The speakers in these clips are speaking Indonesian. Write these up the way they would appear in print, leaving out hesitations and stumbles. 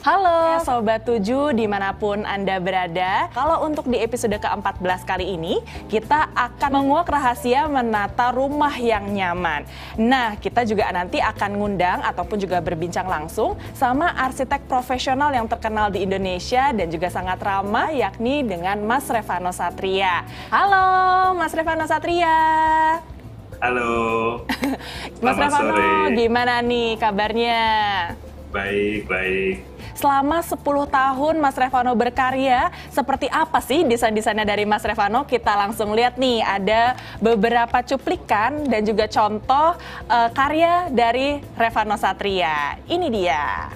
Halo Sobat 7 dimanapun Anda berada. Kalau untuk di episode ke-14 kali ini, kita akan menguak rahasia menata rumah yang nyaman. Nah, kita juga nanti akan ngundang ataupun juga berbincang langsung sama arsitek profesional yang terkenal di Indonesia dan juga sangat ramah, yakni dengan Mas Revano Satria. Halo Mas Revano Satria. Halo. Mas Revano, sore. gimana nih kabarnya? Baik. Selama 10 tahun Mas Revano berkarya, seperti apa sih desain-desainnya dari Mas Revano? Kita langsung lihat nih, ada beberapa cuplikan dan juga contoh karya dari Revano Satria. Ini dia.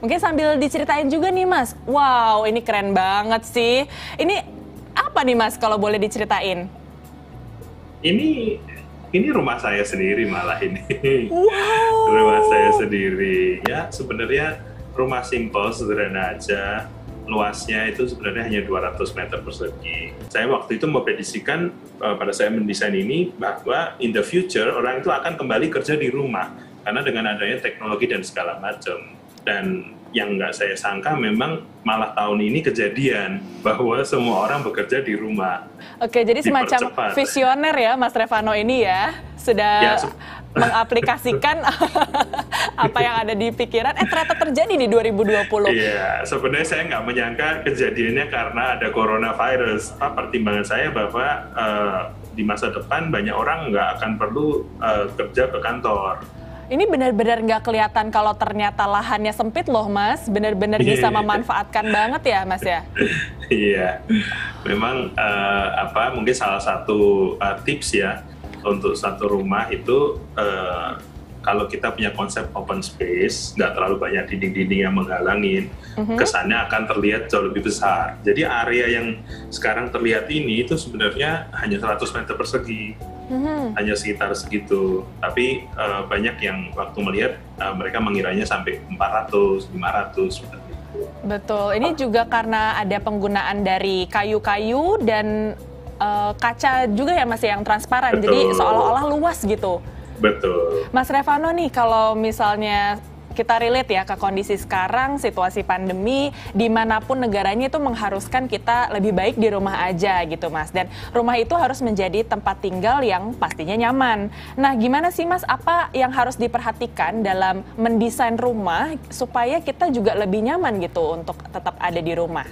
Mungkin sambil diceritain juga nih Mas, wow ini keren banget sih. Ini apa nih Mas kalau boleh diceritain? Ini rumah saya sendiri malah ini. Wow. Rumah saya sendiri. Ya sebenarnya rumah simple, sederhana aja. Luasnya itu sebenarnya hanya 200 meter persegi. Saya waktu itu memprediksikan pada saya mendesain ini bahwa in the future orang itu akan kembali kerja di rumah karena dengan adanya teknologi dan segala macam. Dan yang nggak saya sangka memang malah tahun ini kejadian bahwa semua orang bekerja di rumah. Oke, jadi semacam visioner ya Mas Revano ini ya, sudah mengaplikasikan apa yang ada di pikiran. Ternyata terjadi di 2020. Iya, sebenarnya saya nggak menyangka kejadiannya karena ada coronavirus. Pertimbangan saya bahwa di masa depan banyak orang nggak akan perlu kerja ke kantor. Ini benar-benar nggak kelihatan kalau ternyata lahannya sempit loh Mas, benar-benar bisa memanfaatkan banget ya Mas ya? Iya, memang mungkin salah satu tips ya untuk satu rumah itu kalau kita punya konsep open space, nggak terlalu banyak dinding-dinding yang menghalangin, kesannya akan terlihat jauh lebih besar. Jadi area yang sekarang terlihat ini itu sebenarnya hanya 100 meter persegi. Hanya sekitar segitu, tapi banyak yang waktu melihat mereka mengiranya sampai 400, 500 seperti itu. Betul, ini juga karena ada penggunaan dari kayu-kayu dan kaca juga ya Mas yang transparan. Betul. Jadi seolah-olah luas gitu. Betul. Mas Revano nih, kalau misalnya kita relate ya ke kondisi sekarang, situasi pandemi, dimanapun negaranya itu mengharuskan kita lebih baik di rumah aja gitu Mas. Dan rumah itu harus menjadi tempat tinggal yang pastinya nyaman. Nah gimana sih Mas, apa yang harus diperhatikan dalam mendesain rumah supaya kita juga lebih nyaman gitu untuk tetap ada di rumah?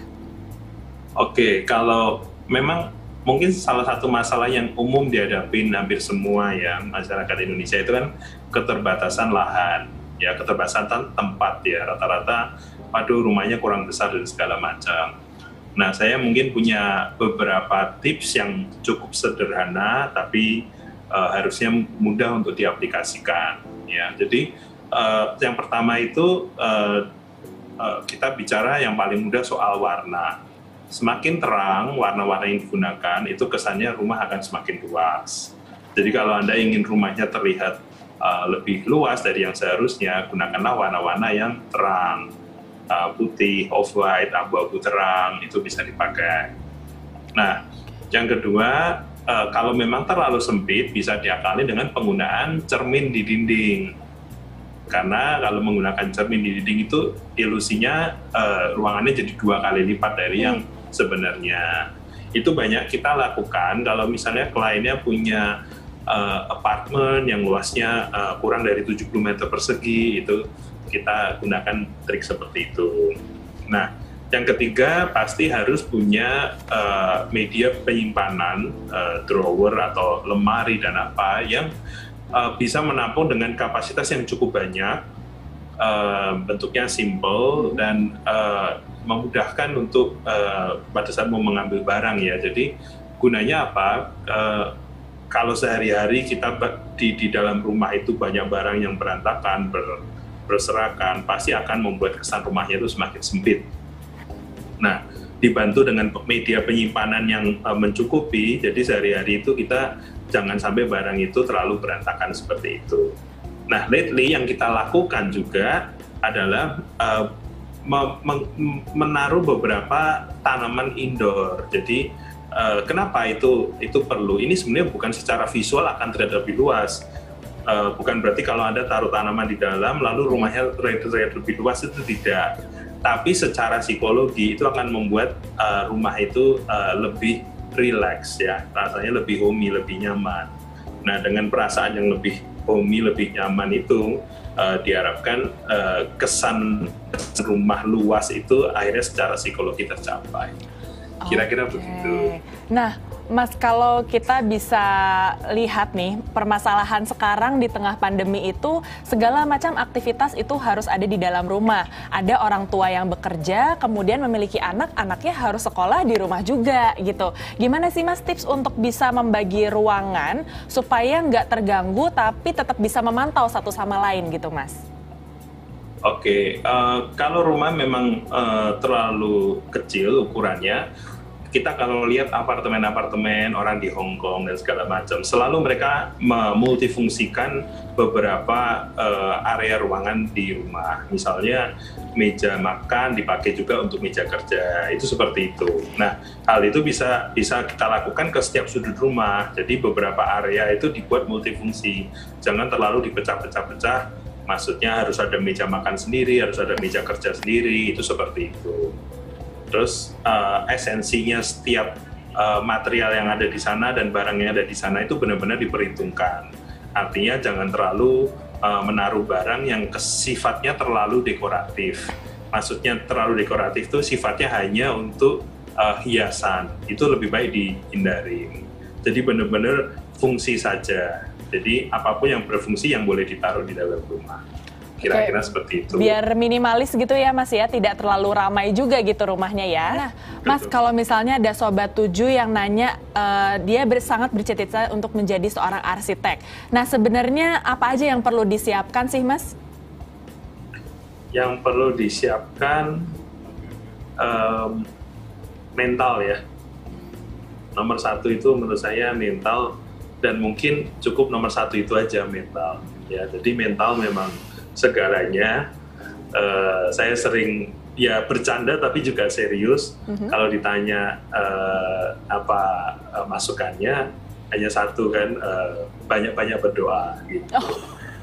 Oke, kalau memang mungkin salah satu masalah yang umum dihadapin hampir semua ya masyarakat Indonesia itu kan keterbatasan lahan. Ya keterbatasan tempat ya, rata-rata rumahnya kurang besar dan segala macam. Nah saya mungkin punya beberapa tips yang cukup sederhana tapi harusnya mudah untuk diaplikasikan ya. Jadi yang pertama itu kita bicara yang paling mudah soal warna. Semakin terang warna-warna yang digunakan itu kesannya rumah akan semakin luas. Jadi kalau Anda ingin rumahnya terlihat lebih luas dari yang seharusnya, gunakanlah warna-warna yang terang, putih, off-white, abu-abu terang, itu bisa dipakai. Nah, yang kedua, kalau memang terlalu sempit, bisa diakali dengan penggunaan cermin di dinding. Karena kalau menggunakan cermin di dinding itu, ilusinya ruangannya jadi 2 kali lipat dari yang sebenarnya. Itu banyak kita lakukan kalau misalnya kliennya punya apartemen yang luasnya kurang dari 70 meter persegi, itu kita gunakan trik seperti itu. Nah, yang ketiga pasti harus punya media penyimpanan, drawer atau lemari dan apa yang bisa menampung dengan kapasitas yang cukup banyak, bentuknya simple dan memudahkan untuk pada saat mau mengambil barang ya. Jadi gunanya apa? Kalau sehari-hari kita di dalam rumah itu banyak barang yang berantakan, berserakan, pasti akan membuat kesan rumahnya itu semakin sempit. Nah, dibantu dengan media penyimpanan yang mencukupi, jadi sehari-hari itu kita jangan sampai barang itu terlalu berantakan seperti itu. Nah, lately yang kita lakukan juga adalah menaruh beberapa tanaman indoor. Jadi kenapa itu perlu? Ini sebenarnya bukan secara visual akan terlihat lebih luas. bukan berarti kalau Anda taruh tanaman di dalam lalu rumahnya terlihat lebih luas, itu tidak. Tapi secara psikologi itu akan membuat rumah itu lebih rileks ya, rasanya lebih homey, lebih nyaman. Nah, dengan perasaan yang lebih homey, lebih nyaman itu diharapkan kesan rumah luas itu akhirnya secara psikologi tercapai. Kira-kira begitu. Nah, Mas, kalau kita bisa lihat nih, permasalahan sekarang di tengah pandemi itu segala macam aktivitas itu harus ada di dalam rumah. Ada orang tua yang bekerja, kemudian memiliki anak, anaknya harus sekolah di rumah juga gitu. Gimana sih Mas tips untuk bisa membagi ruangan supaya nggak terganggu tapi tetap bisa memantau satu sama lain gitu, Mas? Oke, kalau rumah memang terlalu kecil ukurannya, kita kalau lihat apartemen-apartemen orang di Hong Kong dan segala macam, selalu mereka memultifungsikan beberapa area ruangan di rumah. Misalnya meja makan dipakai juga untuk meja kerja, itu seperti itu. Nah, hal itu bisa kita lakukan ke setiap sudut rumah. Jadi beberapa area itu dibuat multifungsi, jangan terlalu dipecah-pecah-pecah. Maksudnya harus ada meja makan sendiri, harus ada meja kerja sendiri, itu seperti itu. Terus esensinya setiap material yang ada di sana dan barang yang ada di sana itu benar-benar diperhitungkan. Artinya jangan terlalu menaruh barang yang sifatnya terlalu dekoratif. Maksudnya terlalu dekoratif itu sifatnya hanya untuk hiasan. Itu lebih baik dihindari. Jadi benar-benar fungsi saja. Jadi apapun yang berfungsi yang boleh ditaruh di dalam rumah. Kira-kira seperti itu. Biar minimalis gitu ya Mas ya, tidak terlalu ramai juga gitu rumahnya ya. Nah Mas, kalau misalnya ada Sobat 7 yang nanya, dia sangat bercita-cita untuk menjadi seorang arsitek. Nah sebenarnya apa aja yang perlu disiapkan sih Mas? Yang perlu disiapkan mental ya. Nomor satu itu menurut saya mental, dan mungkin cukup nomor satu itu aja, mental. Ya, jadi mental memang segalanya. Saya sering ya bercanda tapi juga serius. Kalau ditanya apa masukannya, hanya satu kan, banyak-banyak berdoa gitu.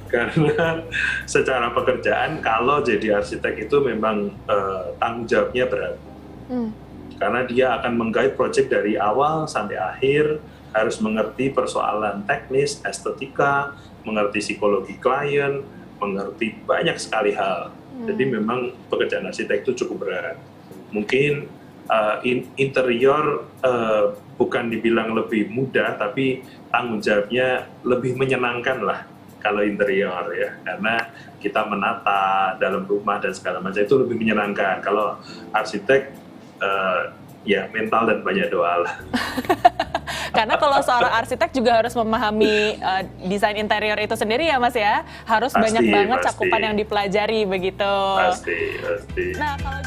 Karena secara pekerjaan kalau jadi arsitek itu memang tanggung jawabnya berat. Karena dia akan menggait proyek dari awal sampai akhir, harus mengerti persoalan teknis, estetika, mengerti psikologi klien, mengerti banyak sekali hal. Jadi memang pekerjaan arsitek itu cukup berat. Mungkin interior bukan dibilang lebih mudah, tapi tanggung jawabnya lebih menyenangkan lah kalau interior ya. Karena kita menata dalam rumah dan segala macam itu lebih menyenangkan. Kalau arsitek ya mental dan banyak doa lah. Karena kalau seorang arsitek juga harus memahami desain interior itu sendiri ya Mas ya. Harus banyak banget cakupan yang dipelajari begitu. Pasti. Nah, kalau